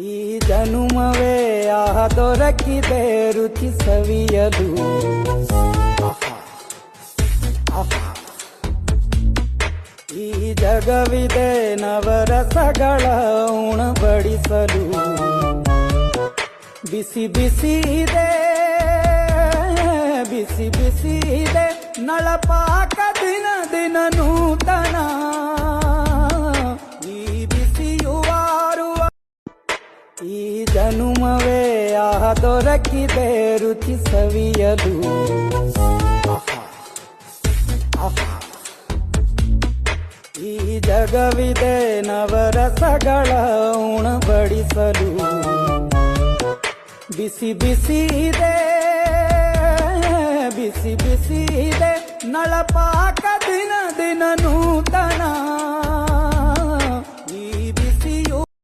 ಈ ಜನುಮವೇ ಆಹ ದೊರಕಿದೆ ರುಚಿ ಸವಿಯಲು. ಈ ಜಗವಿದೆ ನವರಸಗಳ ಉಣಬಡಿಸಲು. ಬಿಸಿ ಬಿಸಿ ಇದೆ, ಬಿಸಿ ಬಿಸಿ ಇದೆ ನಳಪಾಕ ದಿನ ದಿನ ನೂತನ. ಈ ಬಿಸಿಯುವಾರುವ ಈ ಜನುಮವೇ ಆಹ ದೊರಕಿದೆ ರುಚಿ ಸವಿಯಲು. ಈ ಜಗವಿದೆ ನವರಸಗಳ ಉಣಬಡಿಸಲು. ಬಿಸಿ ಬಿಸಿ ಇದೆ, ಬಿಸಿ ಬಿಸಿ ಇದೆ ನಳಪಾಕ ದಿನ ದಿನ ನೂತನ.